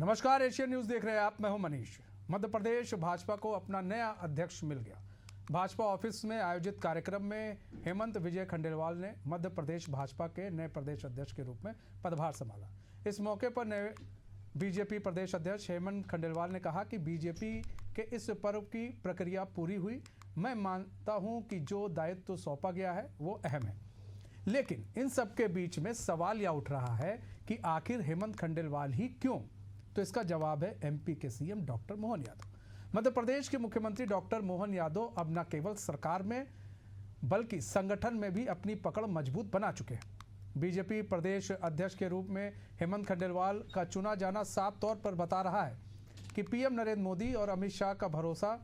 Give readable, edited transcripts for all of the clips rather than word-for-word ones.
नमस्कार, Asian news देख रहे हैं आप। मैं हूं मनीष। मध्य प्रदेश भाजपा को अपना नया अध्यक्ष मिल गया। भाजपा ऑफिस में आयोजित कार्यक्रम में हेमंत विजय खंडेलवाल ने मध्य प्रदेश भाजपा के नए प्रदेश अध्यक्ष के रूप में पदभार संभाला। इस मौके पर नए बीजेपी प्रदेश अध्यक्ष हेमंत खंडेलवाल ने कहा कि बीजेपी के इस पर्व की प्रक्रिया पूरी हुई। मैं मानता हूं कि जो दायित्व सौंपा गया है वो अहम है, लेकिन इन सब के बीच में सवाल यह उठ रहा है कि आखिर हेमंत खंडेलवाल ही क्यों? तो इसका जवाब है एमपी के सीएम डॉक्टर मोहन यादव। मध्य प्रदेश के मुख्यमंत्री डॉक्टर मोहन यादव अब न केवल सरकार में बल्कि संगठन में भी अपनी पकड़ मजबूत बना चुके हैं। बीजेपी प्रदेश अध्यक्ष के रूप में हेमंत खंडेलवाल का चुना जाना साफ तौर पर बता रहा है कि पीएम नरेंद्र मोदी और अमित शाह का भरोसा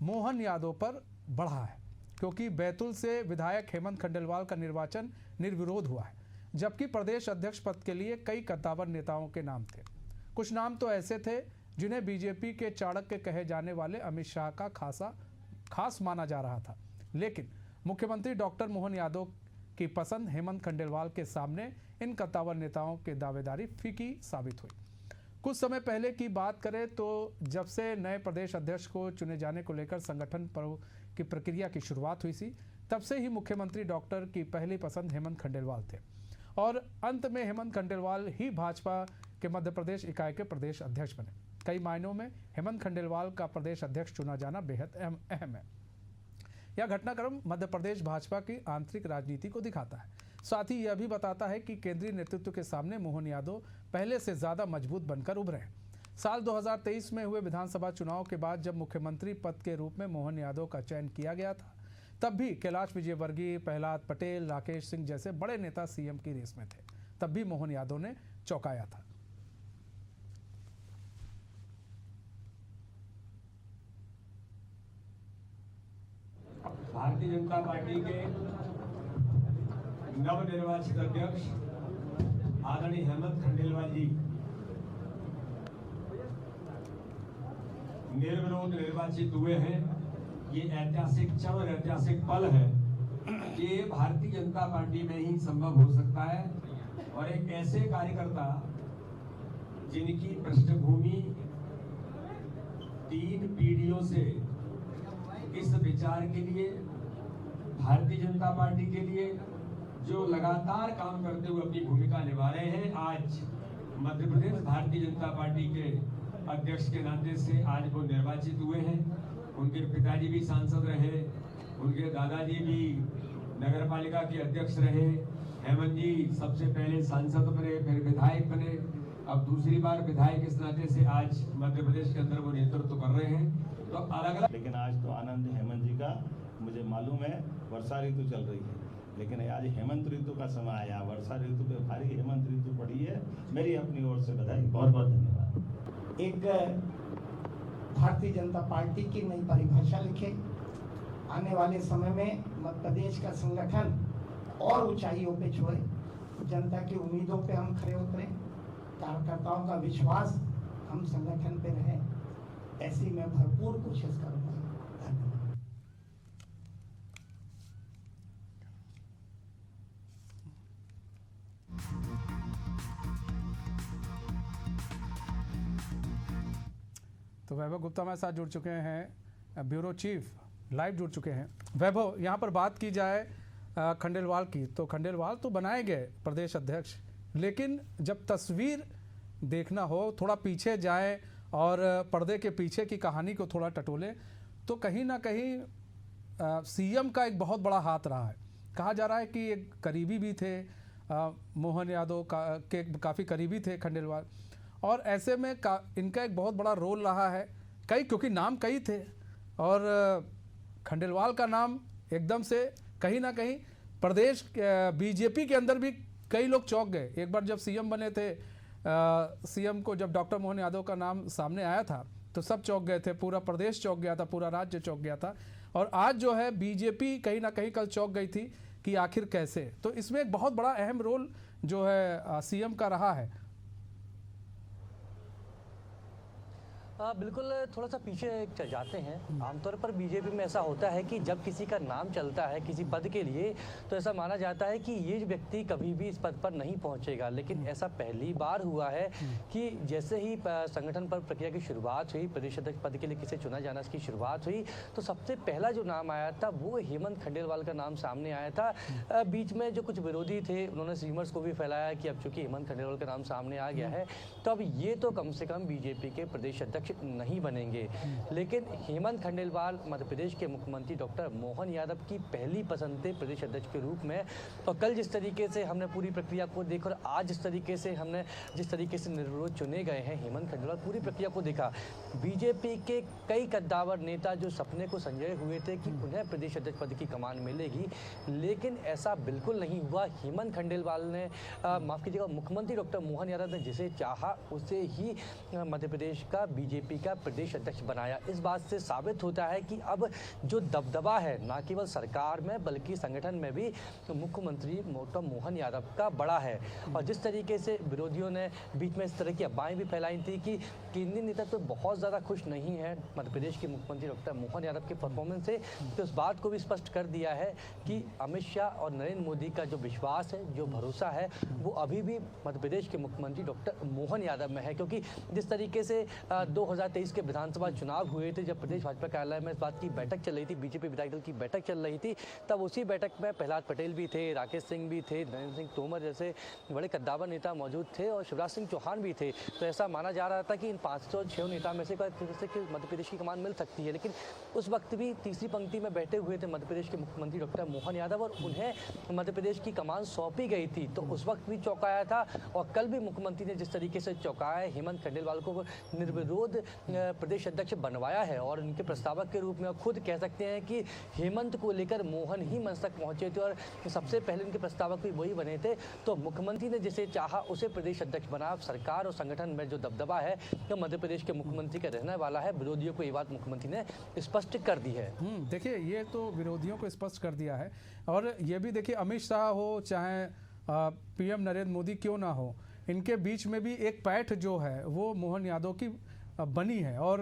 मोहन यादव पर बढ़ा है, क्योंकि बैतूल से विधायक हेमंत खंडेलवाल का निर्वाचन निर्विरोध हुआ है, जबकि प्रदेश अध्यक्ष पद के लिए कई कद्दावर नेताओं के नाम थे। कुछ नाम तो ऐसे थे जिन्हें बीजेपी के चाणक्य कहे जाने वाले अमित शाह का खास माना जा रहा था, लेकिन मुख्यमंत्री डॉक्टर मोहन यादव की पसंद हेमंत खंडेलवाल के सामने इन कद्दावर नेताओं की दावेदारी फीकी साबित हुई। कुछ समय पहले की बात करें तो जब से नए प्रदेश अध्यक्ष को चुने जाने को लेकर संगठन पर्व की प्रक्रिया की शुरुआत हुई थी, तब से ही मुख्यमंत्री डॉक्टर की पहली पसंद हेमंत खंडेलवाल थे और अंत में हेमंत खंडेलवाल ही भाजपा के मध्य प्रदेश इकाई के प्रदेश अध्यक्ष बने। कई मायनों में हेमंत खंडेलवाल का प्रदेश अध्यक्ष चुना जाना बेहद अहम है। यह घटनाक्रम मध्य प्रदेश भाजपा की आंतरिक राजनीति को दिखाता है, साथ ही यह भी बताता है कि केंद्रीय नेतृत्व के सामने मोहन यादव पहले से ज्यादा मजबूत बनकर उभरे हैं। साल 2023 में हुए विधानसभा चुनाव के बाद जब मुख्यमंत्री पद के रूप में मोहन यादव का चयन किया गया था, तब भी कैलाश विजयवर्गीय, प्रहलाद पटेल, राकेश सिंह जैसे बड़े नेता सीएम की रेस में थे। तब भी मोहन यादव ने चौंकाया था। भारतीय जनता पार्टी के नवनिर्वाचित अध्यक्ष आदरणीय हेमंत खंडेलवाल जी निर्विरोध निर्वाचित हुए हैं। ये ऐतिहासिक क्षण और ऐतिहासिक पल है। ये भारतीय जनता पार्टी में ही संभव हो सकता है और एक ऐसे कार्यकर्ता जिनकी पृष्ठभूमि 3 पीढ़ियों से इस विचार के लिए, भारतीय जनता पार्टी के लिए जो लगातार काम करते हुए अपनी भूमिका निभा रहे हैं, आज मध्य प्रदेश भारतीय जनता पार्टी के अध्यक्ष के नाते से आज वो निर्वाचित हुए हैं। उनके पिताजी भी सांसद रहे, उनके दादाजी भी नगर पालिका के अध्यक्ष रहे। हेमंत जी सबसे पहले सांसद बने, फिर विधायक बने, अब दूसरी बार विधायक इस नाते से आज मध्य प्रदेश के अंदर वो नेतृत्व कर रहे हैं। तो अलग अलग, लेकिन आज तो आनंद हेमंत जी का मुझे मालूम है। वर्षा ऋतु चल रही है, लेकिन आज हेमंत ऋतु का समय आया। वर्षा ऋतु पे भारी हेमंत ऋतु पड़ी है। मेरी अपनी ओर से बधाई, बहुत बहुत धन्यवाद। एक भारतीय जनता पार्टी की नई परिभाषा लिखे। आने वाले समय में मध्य प्रदेश का संगठन और ऊंचाइयों पे छुए, जनता की उम्मीदों पे हम खरे उतरें, कार्यकर्ताओं का विश्वास हम संगठन पे रहे, ऐसी मैं भरपूर कोशिश करूंगा। धन्यवाद। तो वैभव गुप्ता हमारे साथ जुड़ चुके हैं, ब्यूरो चीफ लाइव जुड़ चुके हैं। वैभव, यहाँ पर बात की जाए खंडेलवाल की, तो खंडेलवाल तो बनाए गए प्रदेश अध्यक्ष, लेकिन जब तस्वीर देखना हो, थोड़ा पीछे जाए और पर्दे के पीछे की कहानी को थोड़ा टटोले, तो कहीं ना कहीं सीएम का एक बहुत बड़ा हाथ रहा है। कहा जा रहा है कि एक करीबी भी थे, मोहन यादव के काफ़ी करीबी थे खंडेलवाल, और ऐसे में इनका एक बहुत बड़ा रोल रहा है। क्योंकि नाम कई थे और खंडेलवाल का नाम एकदम से कहीं ना कहीं प्रदेश बीजेपी के अंदर भी कई लोग चौंक गए। एक बार जब सीएम बने थे, सीएम को जब डॉक्टर मोहन यादव का नाम सामने आया था तो सब चौंक गए थे, पूरा प्रदेश चौंक गया था, पूरा राज्य चौंक गया था। और आज जो है बीजेपी कहीं ना कहीं कल चौंक गई थी कि आखिर कैसे। तो इसमें एक बहुत बड़ा अहम रोल जो है सीएम का रहा है। बिल्कुल थोड़ा सा पीछे चल जाते हैं। आमतौर पर बीजेपी में ऐसा होता है कि जब किसी का नाम चलता है किसी पद के लिए तो ऐसा माना जाता है कि ये व्यक्ति कभी भी इस पद पर नहीं पहुंचेगा, लेकिन ऐसा पहली बार हुआ है कि जैसे ही संगठन पर प्रक्रिया की शुरुआत हुई, प्रदेश अध्यक्ष पद के लिए किसे चुना जाना इसकी शुरुआत हुई, तो सबसे पहला जो नाम आया था वो हेमंत खंडेलवाल का नाम सामने आया था। बीच में जो कुछ विरोधी थे उन्होंने र्यूमर्स को भी फैलाया कि अब चूंकि हेमंत खंडेलवाल का नाम सामने आ गया है तो अब ये तो कम से कम बीजेपी के प्रदेश अध्यक्ष नहीं बनेंगे। लेकिन हेमंत खंडेलवाल मध्य प्रदेश के मुख्यमंत्री डॉक्टर मोहन यादव की पहली पसंद थे प्रदेश अध्यक्ष के रूप में। तो कल जिस तरीके से हमने पूरी प्रक्रिया को देखा और आज जिस तरीके से निर्विरोध चुने गए हैं हेमंत खंडेलवाल, पूरी प्रक्रिया को देखा, बीजेपी के कई कद्दावर नेता जो सपने को संजोए हुए थे कि उन्हें प्रदेश अध्यक्ष पद की कमान मिलेगी, लेकिन ऐसा बिल्कुल नहीं हुआ। हेमंत खंडेलवाल ने माफ कीजिएगा मुख्यमंत्री डॉक्टर मोहन यादव ने जिसे चाहा उसे ही मध्य प्रदेश का बीजेपी का प्रदेश अध्यक्ष बनाया। इस बात से साबित होता है कि अब जो दबदबा है न केवल सरकार में बल्कि संगठन में भी मुख्यमंत्री डॉक्टर मोहन यादव का बड़ा है। और जिस तरीके से विरोधियों ने बीच में इस तरह की अफवाहें भी फैलाई थी कि केंद्रीय नेतृत्व बहुत ज़्यादा खुश नहीं है मध्य प्रदेश के मुख्यमंत्री डॉक्टर मोहन यादव के परफॉर्मेंस से, तो उस बात को भी स्पष्ट कर दिया है कि अमित शाह और नरेंद्र मोदी का जो विश्वास है, जो भरोसा है, वो अभी भी मध्य प्रदेश के मुख्यमंत्री डॉक्टर मोहन यादव में है। क्योंकि जिस तरीके से 2023 के विधानसभा चुनाव हुए थे, जब प्रदेश भाजपा कार्यालय में इस बात की बैठक चल रही थी, बीजेपी विधायक दल की बैठक चल रही थी, तब उसी बैठक में प्रहलाद पटेल भी थे, राकेश सिंह भी थे, नरेंद्र सिंह तोमर जैसे बड़े कद्दावर नेता मौजूद थे और शिवराज सिंह चौहान भी थे। तो ऐसा माना जा रहा था कि इन 506 नेता में से मध्य प्रदेश की कमान मिल सकती है। लेकिन उस वक्त भी तीसरी पंक्ति में बैठे हुए थे मध्य प्रदेश के मुख्यमंत्री डॉक्टर मोहन यादव और उन्हें मध्य प्रदेश की कमान सौंपी गई थी। तो उस वक्त भी चौंकाया था और कल भी मुख्यमंत्री ने जिस तरीके से चौंकाया, हेमंत खंडेलवाल को निर्विरोध प्रदेश अध्यक्ष बनवाया है और उनके प्रस्तावक के रूप में खुद कह सकते हैं कि हेमंत को लेकर मोहन ही मंच तक पहुंचे थे और सबसे पहले उनके प्रस्तावक भी वही बने थे। तो मुख्यमंत्री ने जिसे चाहा उसे प्रदेश अध्यक्ष बना। सरकार और संगठन में जो दबदबा है तो मध्य प्रदेश के मुख्यमंत्री का रहने वाला है। विरोधियों को ये बात मुख्यमंत्री ने स्पष्ट कर दी है। देखिए ये तो विरोधियों को स्पष्ट कर दिया है और ये भी देखिए अमित शाह हो चाहे पीएम नरेंद्र मोदी क्यों ना हो, इनके बीच में भी एक पैठ जो है वो मोहन यादव की बनी है और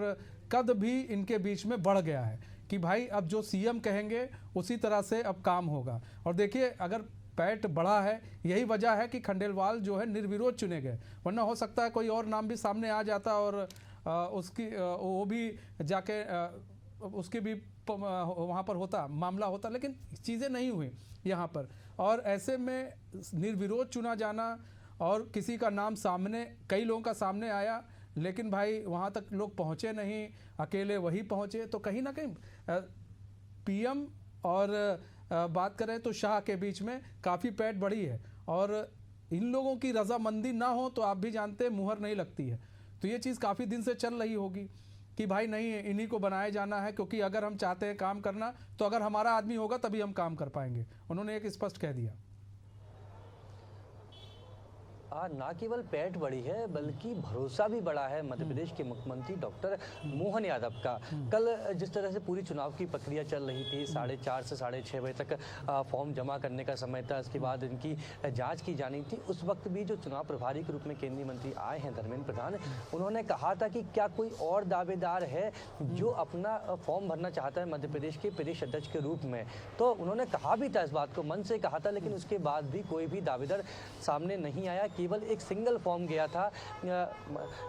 कद भी इनके बीच में बढ़ गया है कि भाई अब जो सीएम कहेंगे उसी तरह से अब काम होगा। और देखिए अगर पैठ बढ़ा है यही वजह है कि खंडेलवाल जो है निर्विरोध चुने गए, वरना हो सकता है कोई और नाम भी सामने आ जाता और उसकी वो भी जाके उसकी भी वहाँ पर होता मामला होता, लेकिन चीज़ें नहीं हुई यहाँ पर। और ऐसे में निर्विरोध चुना जाना और किसी का नाम सामने कई लोगों का सामने आया लेकिन भाई वहाँ तक लोग पहुँचे नहीं, अकेले वही पहुँचे, तो कहीं ना कहीं पीएम और बात करें तो शाह के बीच में काफ़ी पैठ बढ़ी है और इन लोगों की रजामंदी ना हो तो आप भी जानते हैं मुहर नहीं लगती है। तो ये चीज़ काफ़ी दिन से चल रही होगी कि भाई नहीं इन्हीं को बनाया जाना है, क्योंकि अगर हम चाहते हैं काम करना तो अगर हमारा आदमी होगा तभी हम काम कर पाएंगे। उन्होंने एक स्पष्ट कह दिया। ना केवल पैठ बढ़ी है बल्कि भरोसा भी बढ़ा है मध्य प्रदेश के मुख्यमंत्री डॉक्टर मोहन यादव का। कल जिस तरह से पूरी चुनाव की प्रक्रिया चल रही थी, 4:30 से 6:30 बजे तक फॉर्म जमा करने का समय था, उसके बाद इनकी जांच की जानी थी। उस वक्त भी जो चुनाव प्रभारी के रूप में केंद्रीय मंत्री आए हैं धर्मेंद्र प्रधान, उन्होंने कहा था कि क्या कोई और दावेदार है जो अपना फॉर्म भरना चाहता है मध्य प्रदेश के प्रदेश अध्यक्ष के रूप में। तो उन्होंने कहा भी था, इस बात को मन से कहा था, लेकिन उसके बाद भी कोई भी दावेदार सामने नहीं आया। केवल एक सिंगल फॉर्म गया था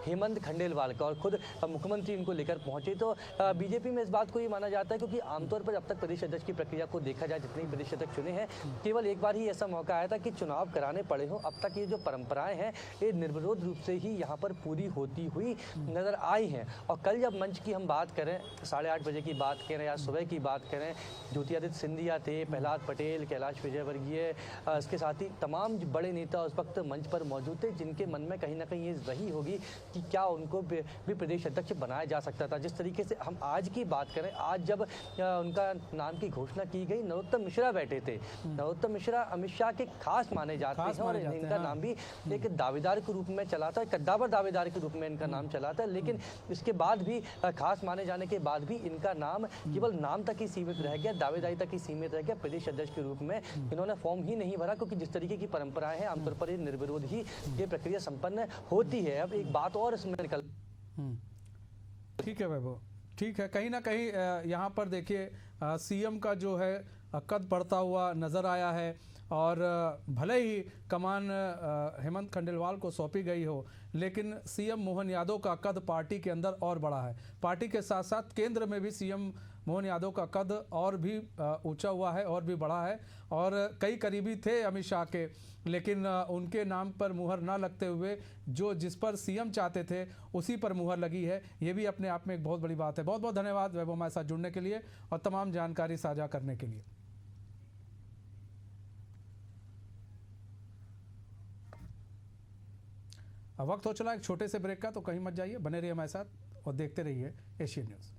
हेमंत खंडेलवाल का और खुद मुख्यमंत्री इनको लेकर पहुंचे। तो बीजेपी में इस बात को ये माना जाता है क्योंकि आमतौर पर जब तक प्रदेश अध्यक्ष की प्रक्रिया को देखा जाए, जितने प्रदेश अध्यक्ष चुने हैं, केवल एक बार ही ऐसा मौका आया था कि चुनाव कराने पड़े हों। अब तक ये जो परंपराएं हैं ये निर्विरोध रूप से ही यहाँ पर पूरी होती हुई नजर आई हैं। और कल जब मंच की हम बात करें, 8:30 बजे की बात करें या सुबह की बात करें, ज्योतिरादित्य सिंधिया थे, प्रहलाद पटेल, कैलाश विजयवर्गीय, इसके साथ ही तमाम बड़े नेता उस वक्त मंच पर मौजूद थे, जिनके मन में कहीं ना कहीं ये रही होगी कि क्या उनको भी प्रदेश अध्यक्ष बनाया जा सकता था। जिस तरीके से हम आज की बात करें, आज जब उनका नाम की घोषणा की गई, नरोत्तम मिश्रा बैठे थे। नरोत्तम मिश्रा अमित शाह के खास माने जाते हैं और इनका नाम भी एक दावेदार के रूप में चला था, कद्दावर दावेदार के रूप में इनका नाम चला था। लेकिन इसके बाद भी खास माने जाने के बाद भी इनका नाम केवल नाम तक ही सीमित रह गया, दावेदारी तक ही सीमित रह गया। प्रदेश अध्यक्ष के रूप में इन्होंने फॉर्म ही नहीं भरा, क्योंकि जिस तरीके की परंपराएं हैं आमतौर पर ये निर्विरोध ही ये प्रक्रिया संपन्न होती है। अब एक बात और इसमें निकल ठीक है वैभव, ठीक है। कहीं ना कहीं यहाँ पर देखिए सीएम का जो है कद बढ़ता हुआ नज़र आया है और भले ही कमान हेमंत खंडेलवाल को सौंपी गई हो, लेकिन सीएम मोहन यादव का कद पार्टी के अंदर और बढ़ा है। पार्टी के साथ साथ केंद्र में भी सीएम मोहन यादव का कद और भी ऊंचा हुआ है और भी बढ़ा है। और कई करीबी थे अमित शाह के, लेकिन उनके नाम पर मुहर ना लगते हुए जो जिस पर सीएम चाहते थे उसी पर मुहर लगी है। ये भी अपने आप में एक बहुत बड़ी बात है। बहुत बहुत धन्यवाद वैभव हमारे साथ जुड़ने के लिए और तमाम जानकारी साझा करने के लिए। अब वक्त हो चला एक छोटे से ब्रेक का, तो कहीं मत जाइए, बने रहिए हमारे साथ और देखते रहिए एशियन न्यूज़।